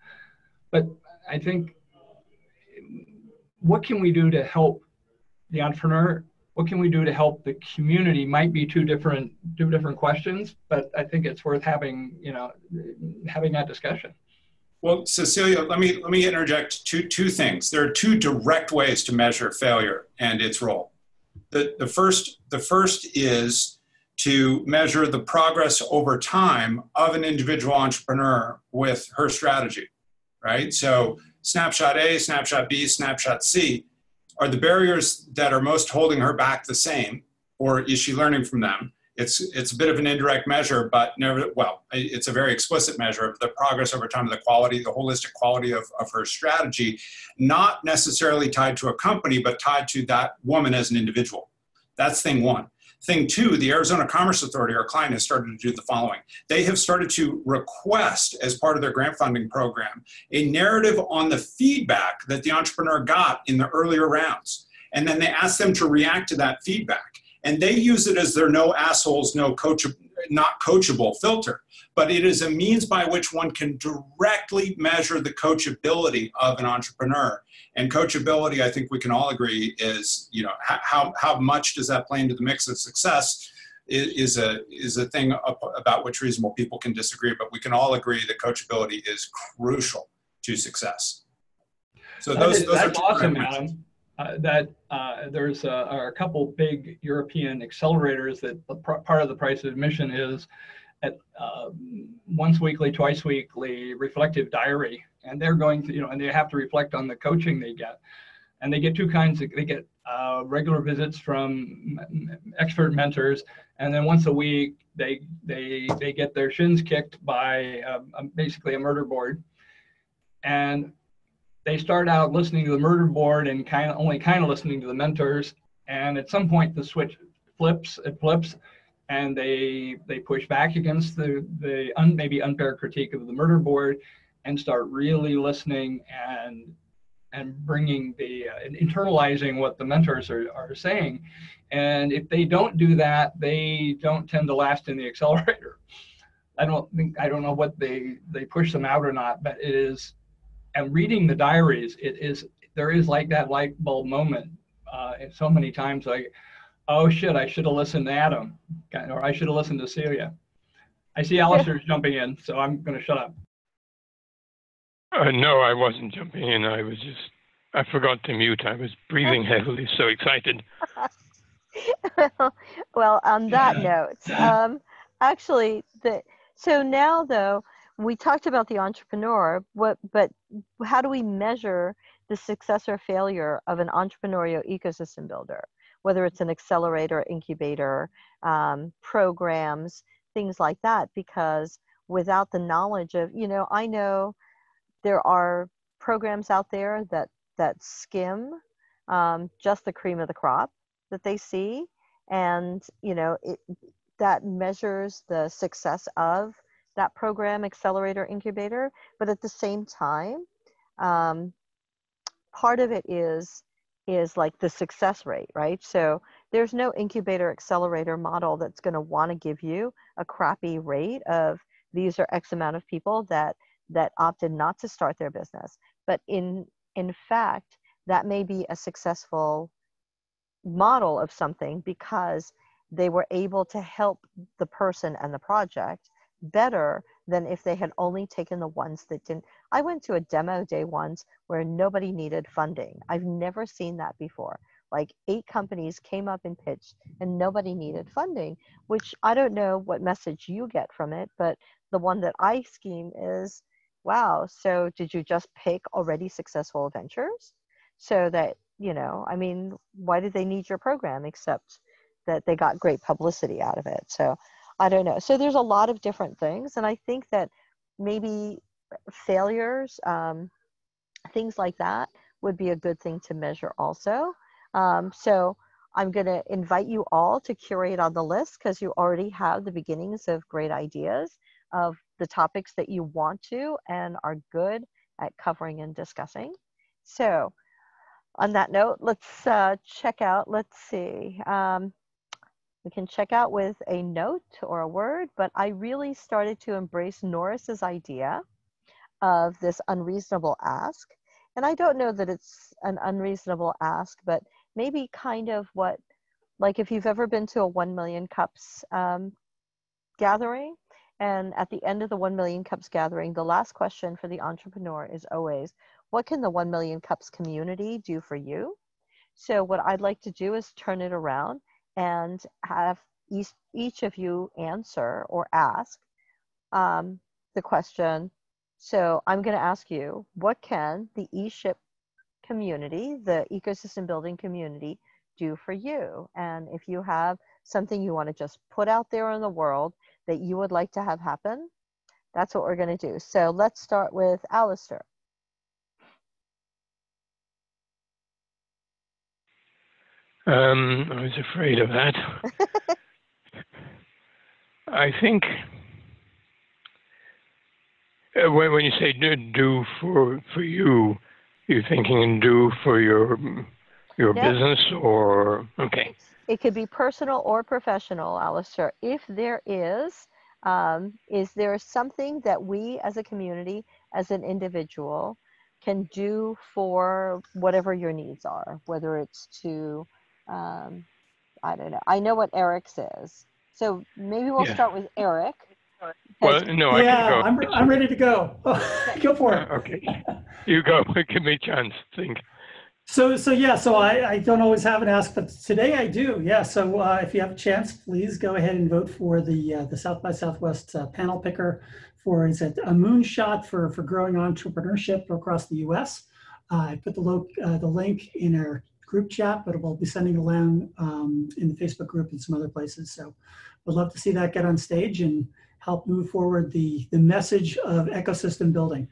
But I think, what can we do to help the entrepreneur, what can we do to help the community might be two different questions, but I think it's worth having, having that discussion. Well, Cecilia, let me interject two things. There are two direct ways to measure failure and its role. The first is to measure the progress over time of an individual entrepreneur with her strategy, right? So snapshot A, snapshot B, snapshot C. Are the barriers that are most holding her back the same, or is she learning from them? It's a bit of an indirect measure, but it's a very explicit measure of the progress over time, the quality, the holistic quality of her strategy, not necessarily tied to a company, but tied to that woman as an individual. That's thing one. Thing two, the Arizona Commerce Authority, our client, has started to do the following. They have started to request, as part of their grant funding program, a narrative on the feedback that the entrepreneur got in the earlier rounds. And then they ask them to react to that feedback. And they use it as their no assholes, not coachable filter. But it is a means by which one can directly measure the coachability of an entrepreneur. And coachability, I think we can all agree, is, how much does that play into the mix of success is a thing about which reasonable people can disagree. But we can all agree that coachability is crucial to success. So those are awesome, Adam. There's a couple big European accelerators that part of the price of admission is at once weekly, twice weekly reflective diary, and they're going to, and they have to reflect on the coaching they get, and they get two kinds. They get regular visits from expert mentors, and then once a week they get their shins kicked by basically a murder board, and they start out listening to the murder board and only listening to the mentors. And at some point the switch flips, and they push back against the maybe unfair critique of the murder board and start really listening and bringing and internalizing what the mentors are saying. And if they don't do that, they don't tend to last in the accelerator. I don't know what they push them out or not, but it is. And reading the diaries, there is like that light bulb moment. And so many times like, oh shit, I should have listened to Adam, or I should have listened to Celia. I see Alistair's jumping in, so I'm going to shut up. No, I wasn't jumping in. I forgot to mute. I was breathing heavily, so excited. Well, on that note, actually, so now though, we talked about the entrepreneur, but how do we measure the success or failure of an entrepreneurial ecosystem builder, whether it's an accelerator, incubator, programs, things like that? Because without the knowledge of, I know there are programs out there that skim just the cream of the crop that they see, and that measures the success of that program, accelerator, incubator. But at the same time, part of it is like the success rate, right? So there's no incubator accelerator model that's going to want to give you a crappy rate of these are X amount of people that opted not to start their business. But in fact, that may be a successful model of something because they were able to help the person and the project better than if they had only taken the ones that didn't. I went to a demo day once where nobody needed funding. I've never seen that before. Like 8 companies came up and pitched and nobody needed funding, which I don't know what message you get from it, but the one that I scheme is, wow, so did you just pick already successful ventures? So that, why did they need your program except that they got great publicity out of it? So I don't know. So there's a lot of different things. And I think that maybe failures, things like that would be a good thing to measure also. So I'm going to invite you all to curate on the list because you already have the beginnings of great ideas of the topics that you want to and are good at covering and discussing. So on that note, let's check out. Let's see. We can check out with a note or a word, but I really started to embrace Norris's idea of this unreasonable ask. And I don't know that it's an unreasonable ask, but maybe kind of what like if you've ever been to a 1 million cups gathering, and at the end of the 1 million cups gathering, the last question for the entrepreneur is always, what can the 1 million cups community do for you? So what I'd like to do is turn it around and have each of you answer or ask the question. So I'm going to ask you, what can the ESHIP community, the ecosystem building community, do for you? And if you have something you want to just put out there in the world that you would like to have happen, that's what we're going to do. So let's start with Alistair. I was afraid of that. I think when you say do for you, you're thinking do for your business, or okay. It could be personal or professional, Alistair. If there is there something that we as a community, as an individual, can do for whatever your needs are, whether it's to, I don't know. I know what Eric's is. So maybe we'll start with Eric. Well, no, I can go. I'm ready to go. Go for it. Okay, you go. Give me a chance. Think. So I don't always have an ask, but today I do. Yeah. So if you have a chance, please go ahead and vote for the South by Southwest panel picker for a moonshot for growing entrepreneurship across the U.S. I put the link in our group chat, but we'll be sending it around in the Facebook group and some other places. So we'd love to see that get on stage and help move forward the message of ecosystem building.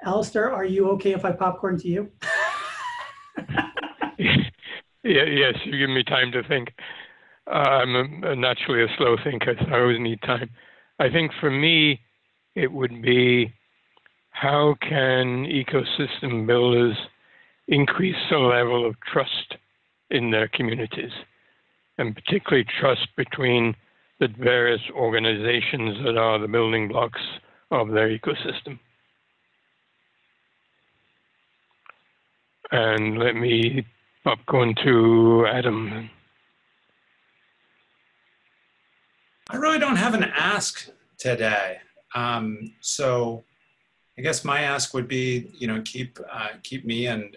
Alistair, are you okay if I popcorn to you? Yes, you give me time to think. I'm naturally a slow thinker, so I always need time. I think for me, it would be, how can ecosystem builders increase the level of trust in their communities, and particularly trust between the various organizations that are the building blocks of their ecosystem. And let me popcorn to Adam. I really don't have an ask today. So I guess my ask would be, keep me and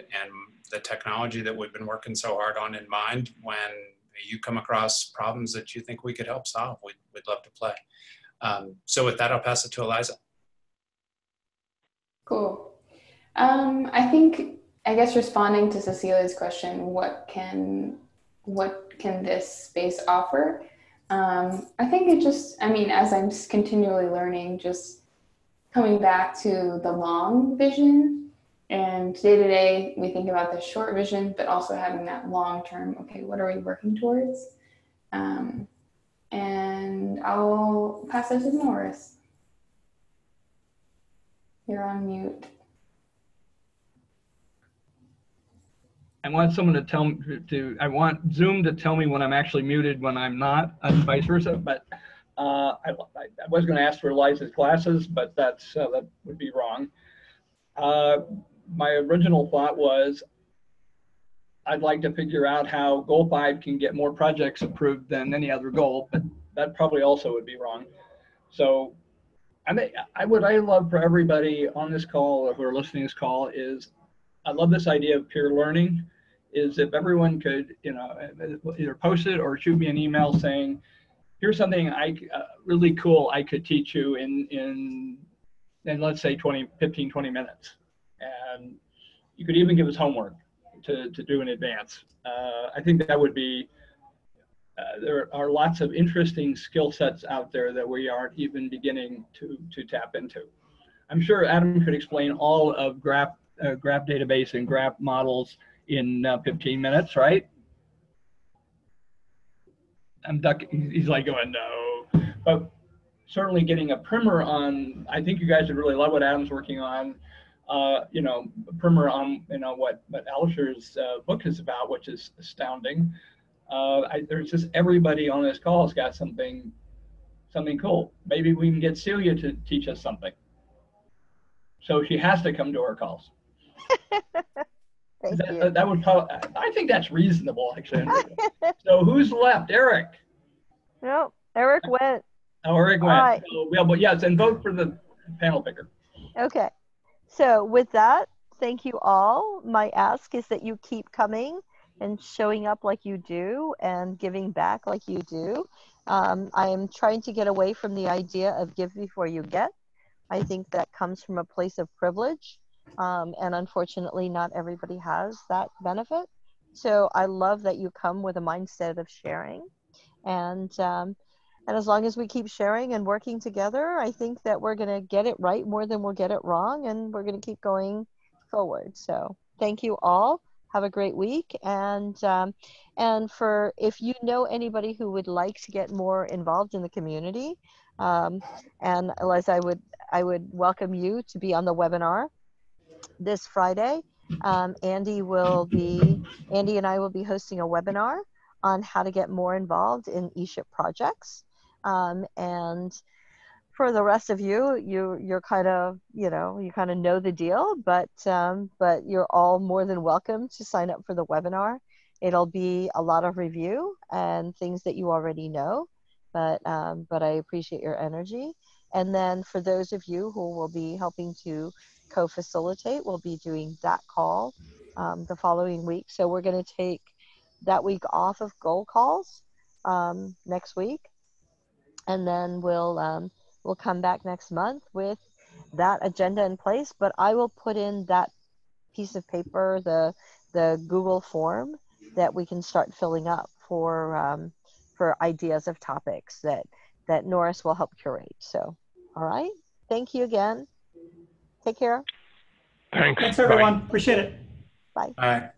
the technology that we've been working so hard on in mind. When you come across problems that you think we could help solve, we'd love to play. So with that, I'll pass it to Eliza. Cool. I guess responding to Cecilia's question, what can this space offer? I think it just, as I'm continually learning, just coming back to the long vision, and day to day, we think about the short vision, but also having that long term, okay, what are we working towards? And I'll pass it to Norris. You're on mute. I want someone to tell me I want Zoom to tell me when I'm actually muted when I'm not, and vice versa. But I was going to ask for Eliza's glasses, but that would be wrong. My original thought was I'd like to figure out how Goal 5 can get more projects approved than any other goal, but that probably also would be wrong. So what I love for everybody on this call or who are listening to this call is, I love this idea of peer learning. Is if everyone could, either post it or shoot me an email saying, here's something really cool I could teach you in let's say 15, 20 minutes. And you could even give us homework to do in advance. I think that would be, there are lots of interesting skill sets out there that we aren't even beginning to tap into. I'm sure Adam could explain all of graph database and graph models in 15 minutes, right? I'm ducking. He's like going, no. But certainly getting a primer on, I think you guys would really love what Adam's working on. Primer on what Alistair's book is about, which is astounding. There's just, everybody on this call has got something cool. Maybe we can get Celia to teach us something. So she has to come to our calls. Thank you. That would probably, I think that's reasonable, actually. So who's left? Eric? No, Eric went. Oh, Eric All went. right. So, yeah, but yes, and vote for the panel picker. Okay. So with that, thank you all. My ask is that you keep coming and showing up like you do and giving back like you do. I am trying to get away from the idea of give before you get. I think that comes from a place of privilege. And unfortunately, not everybody has that benefit. So I love that you come with a mindset of sharing. And as long as we keep sharing and working together, I think that we're going to get it right more than we'll get it wrong, and we're going to keep going forward. So thank you all. Have a great week. And for if you know anybody who would like to get more involved in the community, and Liz, I would welcome you to be on the webinar this Friday. Andy and I will be hosting a webinar on how to get more involved in ESHIP projects. And for the rest of you, you're kind of, you kind of know the deal, but you're all more than welcome to sign up for the webinar. It'll be a lot of review and things that you already know, but I appreciate your energy. And then for those of you who will be helping to co-facilitate, we'll be doing that call the following week. So we're going to take that week off of goal calls next week, and then we'll come back next month with that agenda in place. But I will put in that piece of paper, the Google form that we can start filling up for ideas of topics that Norris will help curate. So, all right. Thank you again. Take care. Thanks. Thanks, everyone. Bye. Appreciate it. Bye. Bye.